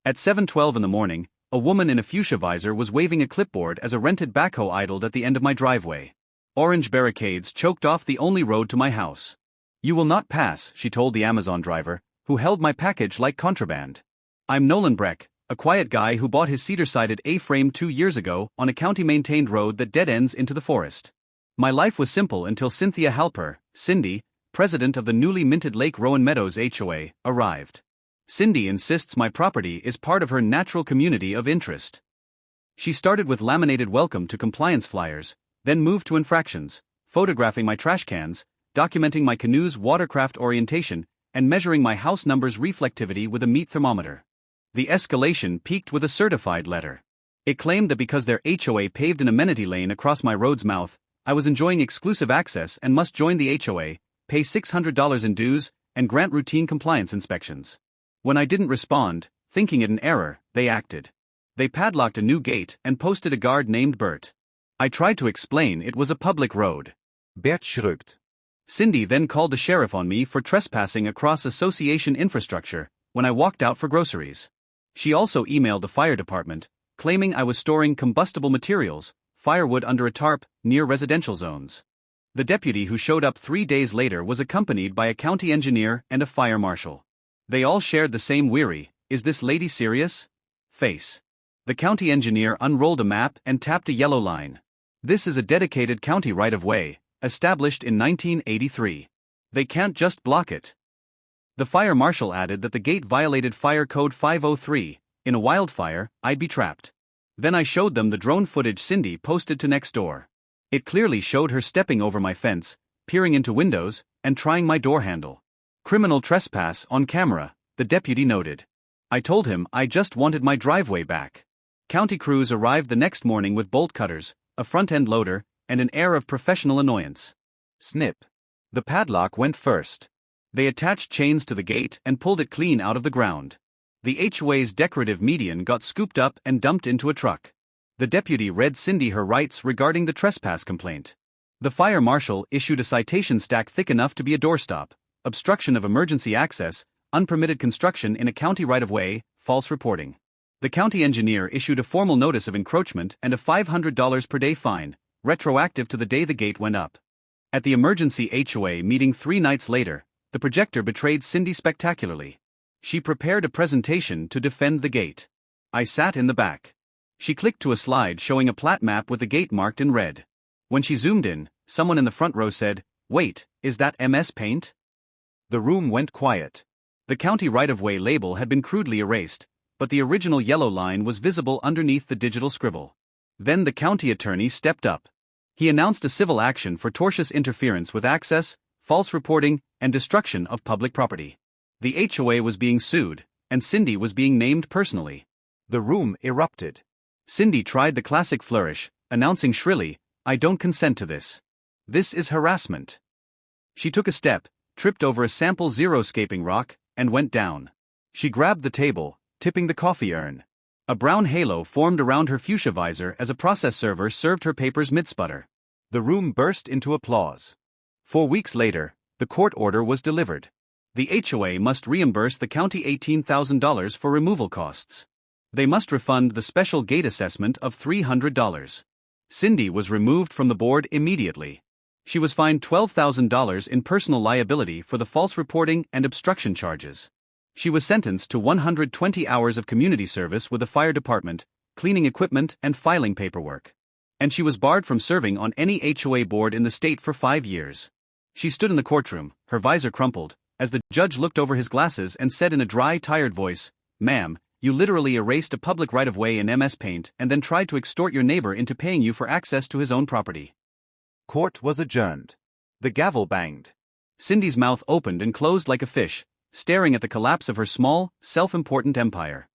At 7:12 in the morning, a woman in a fuchsia visor was waving a clipboard as a rented backhoe idled at the end of my driveway. Orange barricades choked off the only road to my house. "You will not pass," she told the Amazon driver, who held my package like contraband. I'm Nolan Breck, a quiet guy who bought his cedar-sided A-frame 2 years ago on a county-maintained road that dead-ends into the forest. My life was simple until Cynthia Halper, Cindy, president of the newly minted Lake Rowan Meadows HOA, arrived. Cindy insists my property is part of her natural community of interest. She started with laminated welcome to compliance flyers, then moved to infractions, photographing my trash cans, documenting my canoe's watercraft orientation, and measuring my house number's reflectivity with a meat thermometer. The escalation peaked with a certified letter. It claimed that because their HOA paved an amenity lane across my road's mouth, I was enjoying exclusive access and must join the HOA, pay $600 in dues, and grant routine compliance inspections. When I didn't respond, thinking it an error, they acted. They padlocked a new gate and posted a guard named Bert. I tried to explain it was a public road. Bert schrugt. Cindy then called the sheriff on me for trespassing across association infrastructure when I walked out for groceries. She also emailed the fire department, claiming I was storing combustible materials, firewood under a tarp, near residential zones. The deputy who showed up 3 days later was accompanied by a county engineer and a fire marshal. They all shared the same weary, "Is this lady serious?" face. The county engineer unrolled a map and tapped a yellow line. This is a dedicated county right-of-way, established in 1983. They can't just block it. The fire marshal added that the gate violated Fire Code 503, in a wildfire, I'd be trapped. Then I showed them the drone footage Cindy posted to Nextdoor. It clearly showed her stepping over my fence, peering into windows, and trying my door handle. "Criminal trespass on camera," the deputy noted. I told him I just wanted my driveway back. County crews arrived the next morning with bolt cutters, a front-end loader, and an air of professional annoyance. Snip. The padlock went first. They attached chains to the gate and pulled it clean out of the ground. The HOA's decorative median got scooped up and dumped into a truck. The deputy read Cindy her rights regarding the trespass complaint. The fire marshal issued a citation stack thick enough to be a doorstop: obstruction of emergency access, unpermitted construction in a county right-of-way, false reporting. The county engineer issued a formal notice of encroachment and a $500 per day fine, retroactive to the day the gate went up. At the emergency HOA meeting 3 nights later, the projector betrayed Cindy spectacularly. She prepared a presentation to defend the gate. I sat in the back. She clicked to a slide showing a plat map with the gate marked in red. When she zoomed in, someone in the front row said, "Wait, is that MS Paint?" The room went quiet. The county right-of-way label had been crudely erased, but the original yellow line was visible underneath the digital scribble. Then the county attorney stepped up. He announced a civil action for tortious interference with access, false reporting, and destruction of public property. The HOA was being sued, and Cindy was being named personally. The room erupted. Cindy tried the classic flourish, announcing shrilly, "I don't consent to this. This is harassment." She took a step, tripped over a sample zero-scaping rock, and went down. She grabbed the table, tipping the coffee urn. A brown halo formed around her fuchsia visor as a process server served her papers mid-sputter. The room burst into applause. 4 weeks later, the court order was delivered. The HOA must reimburse the county $18,000 for removal costs. They must refund the special gate assessment of $300. Cindy was removed from the board immediately. She was fined $12,000 in personal liability for the false reporting and obstruction charges. She was sentenced to 120 hours of community service with the fire department, cleaning equipment and filing paperwork. And she was barred from serving on any HOA board in the state for 5 years. She stood in the courtroom, her visor crumpled, as the judge looked over his glasses and said in a dry, tired voice, "Ma'am, you literally erased a public right-of-way in MS Paint and then tried to extort your neighbor into paying you for access to his own property." Court was adjourned. The gavel banged. Cindy's mouth opened and closed like a fish, staring at the collapse of her small, self-important empire.